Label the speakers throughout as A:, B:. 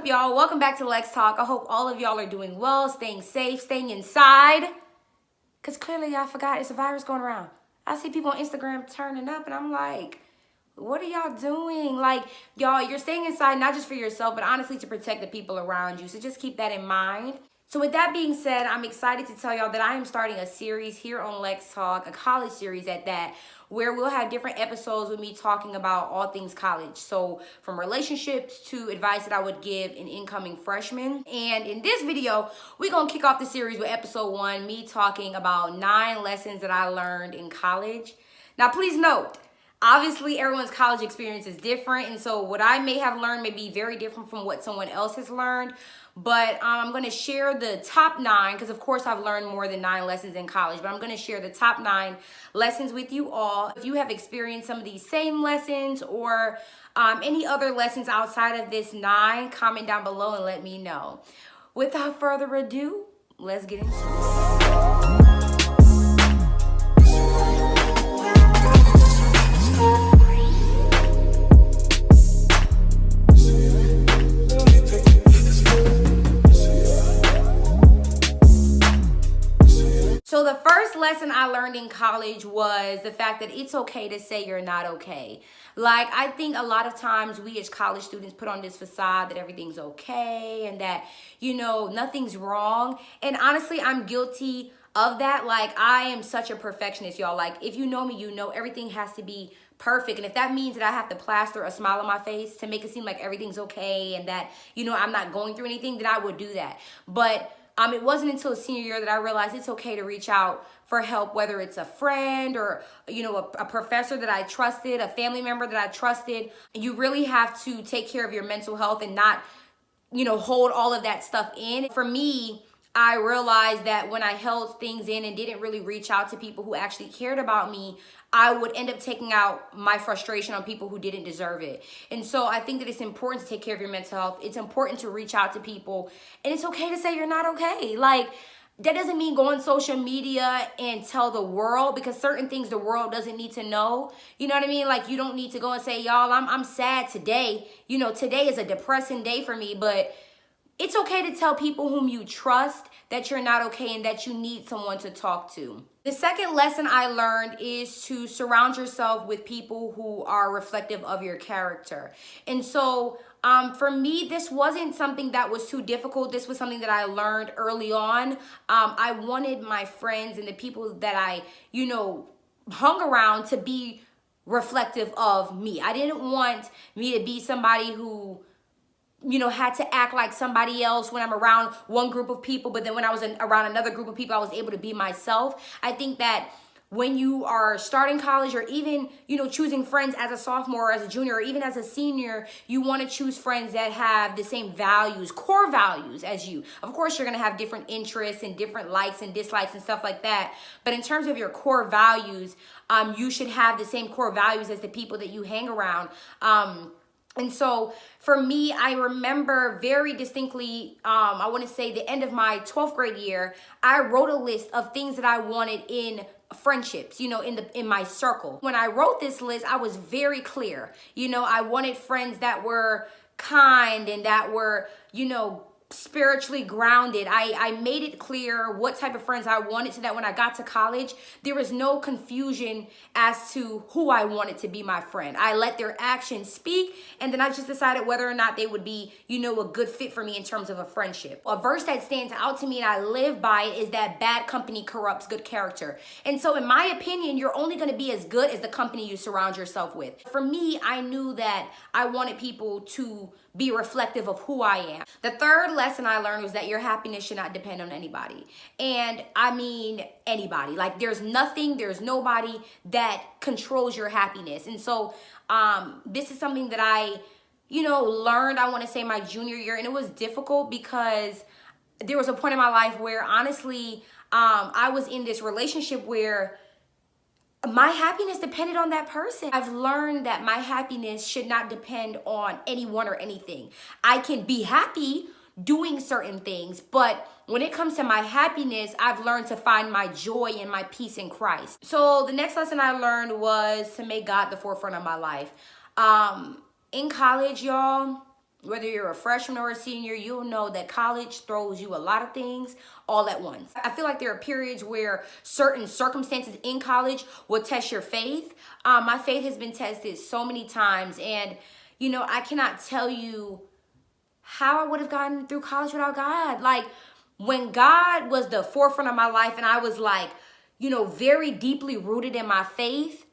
A: up, y'all? Welcome back to Lex Talk. I hope all of y'all are doing well, staying safe, staying inside. Because clearly y'all forgot it's a virus going around. I see people on Instagram turning up and I'm like, what are y'all doing? Like, y'all, you're staying inside not just for yourself, but honestly to protect the people around you. So just keep that in mind. So with that being said, I'm excited to tell y'all that I am starting a series here on Lex Talk, a college series at that, where we'll have different episodes with me talking about all things college. So from relationships to advice that I would give an incoming freshman. And in this video, we're gonna kick off the series with episode 1, me talking about 9 lessons that I learned in college. Now, please note, obviously everyone's college experience is different. And so what I may have learned may be very different from what someone else has learned. But I'm going to share the top 9 because, of course, I've learned more than 9 lessons in college. But I'm going to share the top 9 lessons with you all. If you have experienced some of these same lessons or any other lessons outside of this 9, comment down below and let me know. Without further ado, let's get into it. So the first lesson I learned in college was the fact that it's okay to say you're not okay. Like, I think a lot of times we as college students put on this facade that everything's okay and that, you know, nothing's wrong. And honestly, I'm guilty of that. Like, I am such a perfectionist, y'all. Like, if you know me, you know everything has to be perfect. And if that means that I have to plaster a smile on my face to make it seem like everything's okay and that, you know, I'm not going through anything, then I would do that. But it wasn't until senior year that I realized it's okay to reach out for help, whether it's a friend or, you know, a professor that I trusted, a family member that I trusted. You really have to take care of your mental health and not, you know, hold all of that stuff in. For me, I realized that when I held things in and didn't really reach out to people who actually cared about me, I would end up taking out my frustration on people who didn't deserve it. And so I think that it's important to take care of your mental health. It's important to reach out to people. And it's okay to say you're not okay. Like, that doesn't mean go on social media and tell the world, because certain things the world doesn't need to know. You know what I mean? Like, you don't need to go and say, y'all, I'm sad today. You know, today is a depressing day for me, but it's okay to tell people whom you trust that you're not okay and that you need someone to talk to. The second lesson I learned is to surround yourself with people who are reflective of your character. And so for me, this wasn't something that was too difficult. This was something that I learned early on. I wanted my friends and the people that I, you know, hung around to be reflective of me. I didn't want me to be somebody who, you know, had to act like somebody else when I'm around one group of people, but then when I was around another group of people, I was able to be myself. I think that when you are starting college or even, you know, choosing friends as a sophomore or as a junior or even as a senior, you want to choose friends that have the same values, core values as you. Of course, you're going to have different interests and different likes and dislikes and stuff like that. But in terms of your core values, you should have the same core values as the people that you hang around. And so for me, I remember very distinctly, I want to say the end of my 12th grade year, I wrote a list of things that I wanted in friendships, you know, in my circle. When I wrote this list, I was very clear. You know, I wanted friends that were kind and that were, you know, spiritually grounded. I made it clear what type of friends I wanted so that when I got to college, there was no confusion as to who I wanted to be my friend. I let their actions speak, and then I just decided whether or not they would be, you know, a good fit for me in terms of a friendship. A verse that stands out to me and I live by it is that bad company corrupts good character. And so in my opinion, you're only going to be as good as the company you surround yourself with. For me, I knew that I wanted people to be reflective of who I am. The third lesson I learned was that your happiness should not depend on anybody. And I mean anybody. Like, there's nobody that controls your happiness. And so this is something that I, you know, learned, I want to say my junior year. And it was difficult because there was a point in my life where honestly, I was in this relationship where my happiness depended on that person. I've learned that my happiness should not depend on anyone or anything. I can be happy doing certain things, but when it comes to my happiness, I've learned to find my joy and my peace in Christ. So the next lesson I learned was to make God the forefront of my life. In college, y'all, Whether you're a freshman or a senior, you'll know that college throws you a lot of things all at once. I feel like there are periods where certain circumstances in college will test your faith. My faith has been tested so many times, and I cannot tell you how I would have gotten through college without God. Like, when God was the forefront of my life and I was like, very deeply rooted in my faith,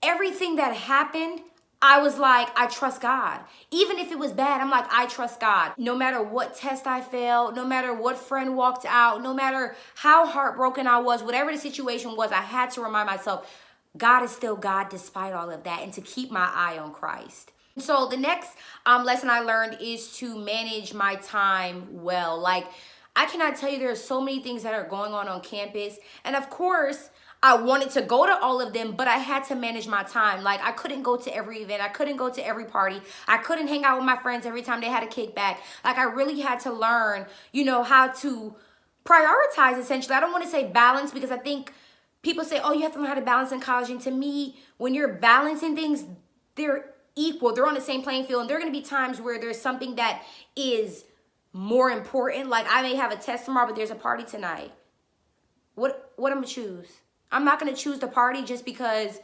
A: everything that happened, I was like, I trust God. Even if it was bad, I'm like, I trust God. No matter what test I failed, no matter what friend walked out, no matter how heartbroken I was, whatever the situation was, I had to remind myself, God is still God despite all of that, and to keep my eye on Christ. So the next lesson I learned is to manage my time well. Like, I cannot tell you, there are so many things that are going on campus. And of course, I wanted to go to all of them, but I had to manage my time. Like, I couldn't go to every event. I couldn't go to every party. I couldn't hang out with my friends every time they had a kickback. Like, I really had to learn, how to prioritize, essentially. I don't want to say balance, because I think people say, oh, you have to learn how to balance in college. And to me, when you're balancing things, they're equal. They're on the same playing field. And there are going to be times where there's something that is more important. Like, I may have a test tomorrow, but there's a party tonight. What am I going to choose? I'm not going to choose the party just because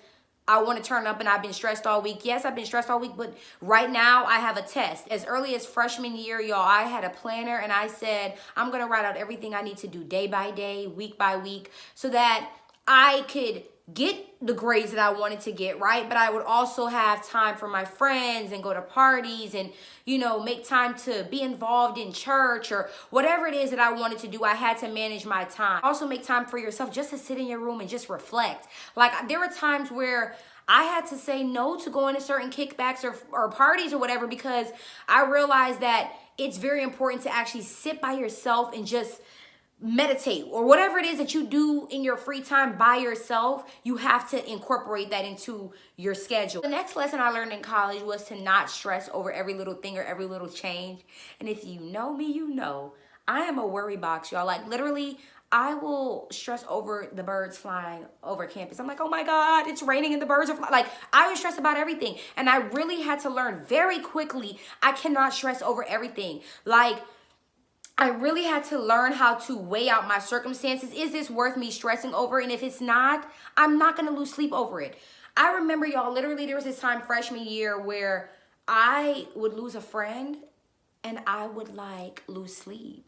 A: I want to turn up and I've been stressed all week. Yes, I've been stressed all week, but right now I have a test. As early as freshman year, y'all, I had a planner and I said, I'm going to write out everything I need to do day by day, week by week, so that I could get the grades that I wanted to get, right? But I would also have time for my friends and go to parties and, make time to be involved in church or whatever it is that I wanted to do. I had to manage my time. Also make time for yourself, just to sit in your room and just reflect. Like, there were times where I had to say no to going to certain kickbacks or parties or whatever, because I realized that it's very important to actually sit by yourself and just meditate, or whatever it is that you do in your free time by yourself. You have to incorporate that into your schedule. The next lesson I learned in college was to not stress over every little thing or every little change. And if you know me, you know I am a worry box, y'all. Like, literally, I will stress over the birds flying over campus. I'm like, oh my God, it's raining and the birds are flying. Like, I was stressed about everything. And I really had to learn very quickly, I cannot stress over everything. Like, I really had to learn how to weigh out my circumstances. Is this worth me stressing over? And if it's not, I'm not going to lose sleep over it. I remember, y'all, literally there was this time freshman year where I would lose a friend and I would lose sleep.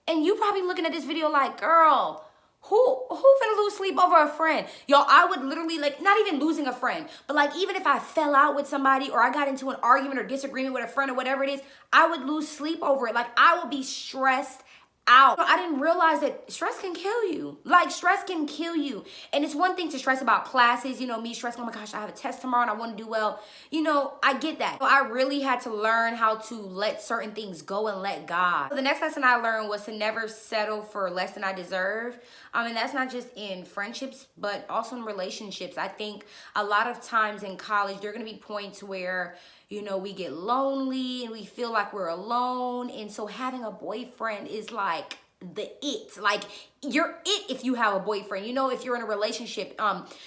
A: And you probably looking at this video like, girl, who finna lose sleep over a friend? Y'all, I would literally, not even losing a friend, but even if I fell out with somebody or I got into an argument or disagreement with a friend or whatever it is, I would lose sleep over it. Like, I would be stressed out. I didn't realize that stress can kill you. Like, stress can kill you. And it's one thing to stress about classes, me stressing, oh my gosh, I have a test tomorrow and I want to do well. I get that. So I really had to learn how to let certain things go and let God. So the next lesson I learned was to never settle for less than I deserve. And that's not just in friendships, but also in relationships. I think a lot of times in college, there are going to be points where we get lonely and we feel like we're alone. And so having a boyfriend is like the it. Like, you're it if you have a boyfriend. If you're in a relationship,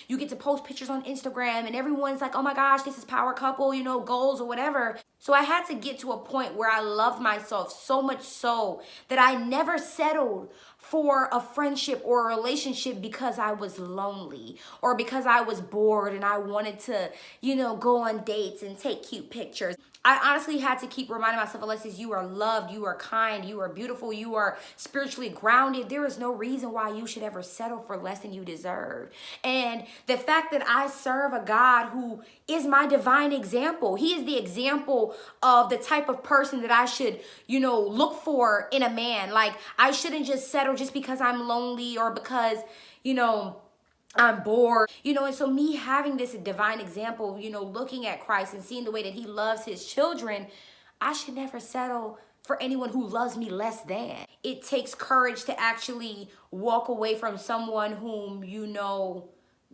A: you get to post pictures on Instagram and everyone's like, oh my gosh, this is power couple, goals or whatever. So I had to get to a point where I loved myself so much so that I never settled for a friendship or a relationship because I was lonely or because I was bored and I wanted to, go on dates and take cute pictures. I honestly had to keep reminding myself, Alexis, you are loved, you are kind, you are beautiful, you are spiritually grounded. There is no reason why you should ever settle for less than you deserve. And the fact that I serve a God who is my divine example, he is the example of the type of person that I should, look for in a man. Like, I shouldn't just settle just because I'm lonely or because, I'm bored, and so me having this divine example, looking at Christ and seeing the way that he loves his children, I should never settle for anyone who loves me less than. It takes courage to actually walk away from someone whom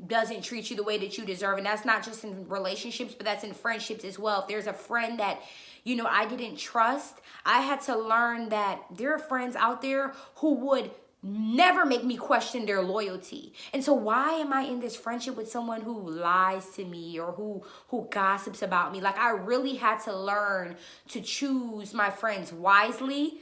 A: doesn't treat you the way that you deserve. And that's not just in relationships, but that's in friendships as well. If there's a friend that, I didn't trust, I had to learn that there are friends out there who would never make me question their loyalty. And so why am I in this friendship with someone who lies to me or who gossips about me? Like, I really had to learn to choose my friends wisely.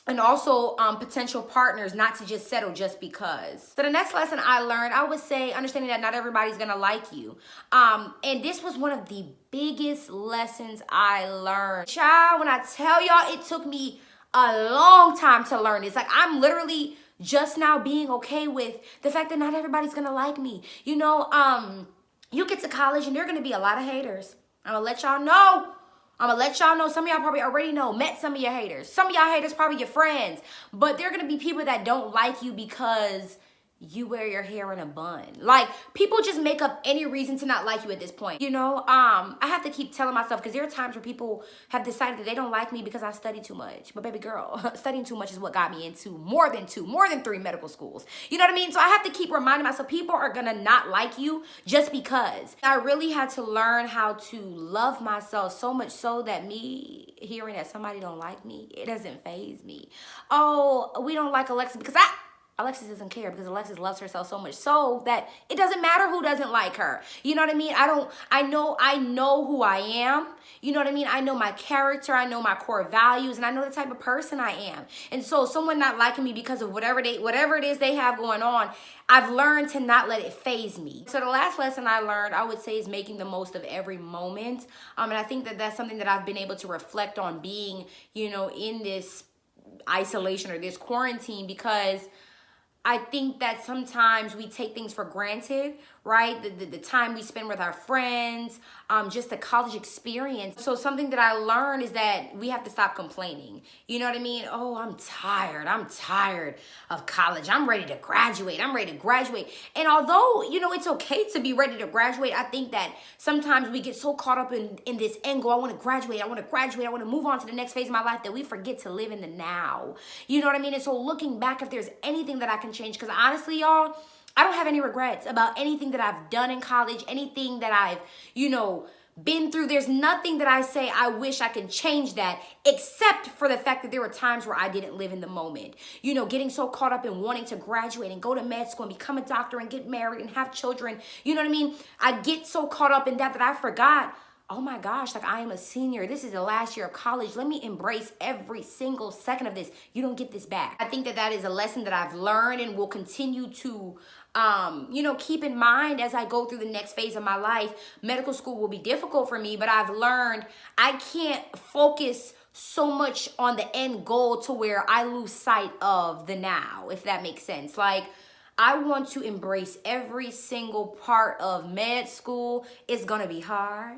A: And also potential partners, not to just settle just because. So the next lesson I learned, I would say understanding that not everybody's gonna like you. And this was one of the biggest lessons I learned. Child, when I tell y'all, it took me a long time to learn this. Like, I'm literally just now being okay with the fact that not everybody's gonna like me. You know, you get to college and there are gonna be a lot of haters. I'm gonna let y'all know. Some of y'all probably already know, met some of your haters. Some of y'all haters probably your friends. But there are gonna be people that don't like you because you wear your hair in a bun. Like, people just make up any reason to not like you at this point. You know, I have to keep telling myself, because there are times where people have decided that they don't like me because I study too much. But baby girl, studying too much is what got me into more than 3 medical schools. You know what I mean? So I have to keep reminding myself, people are gonna not like you just because. I really had to learn how to love myself, so much so that me hearing that somebody don't like me, it doesn't faze me. Oh, we don't like Alexa because Alexis doesn't care, because Alexis loves herself so much so that it doesn't matter who doesn't like her. You know what I mean? I know who I am. You know what I mean? I know my character, I know my core values, and I know the type of person I am. And so someone not liking me because of whatever it is they have going on, I've learned to not let it faze me. So the last lesson I learned, I would say, is making the most of every moment. And I think that that's something that I've been able to reflect on being, you know, in this isolation or this quarantine, because I think that sometimes we take things for granted, right? The time we spend with our friends, just the college experience. So something that I learned is that we have to stop complaining. You know what I mean? Oh, I'm tired of college. I'm ready to graduate. And although, you know, it's okay to be ready to graduate, I think that sometimes we get so caught up in this end goal. I want to graduate. I want to move on to the next phase of my life, that we forget to live in the now. You know what I mean? And so looking back, if there's anything that I can change, because honestly, y'all, I don't have any regrets about anything that I've done in college, anything that I've, you know, been through. There's nothing that I say I wish I could change that, except for the fact that there were times where I didn't live in the moment. You know, getting so caught up in wanting to graduate and go to med school and become a doctor and get married and have children. You know what I mean? I get so caught up in that I forgot, oh my gosh, like, I am a senior. This is the last year of college. Let me embrace every single second of this. You don't get this back. I think that that is a lesson that I've learned and will continue to, you know, keep in mind as I go through the next phase of my life. Medical school will be difficult for me, but I've learned I can't focus so much on the end goal to where I lose sight of the now, if that makes sense. Like, I want to embrace every single part of med school. It's gonna be hard.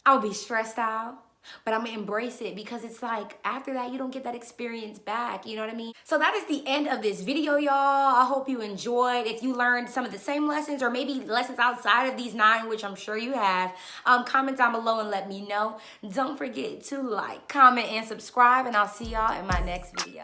A: I'll be stressed out, but I'm gonna embrace it, because it's like, after that, you don't get that experience back. You know what I mean? So that is the end of this video, y'all. I hope you enjoyed. If you learned some of the same lessons, or maybe lessons outside of these 9, which I'm sure you have, comment down below and let me know. Don't forget to like, comment, and subscribe, and I'll see y'all in my next video.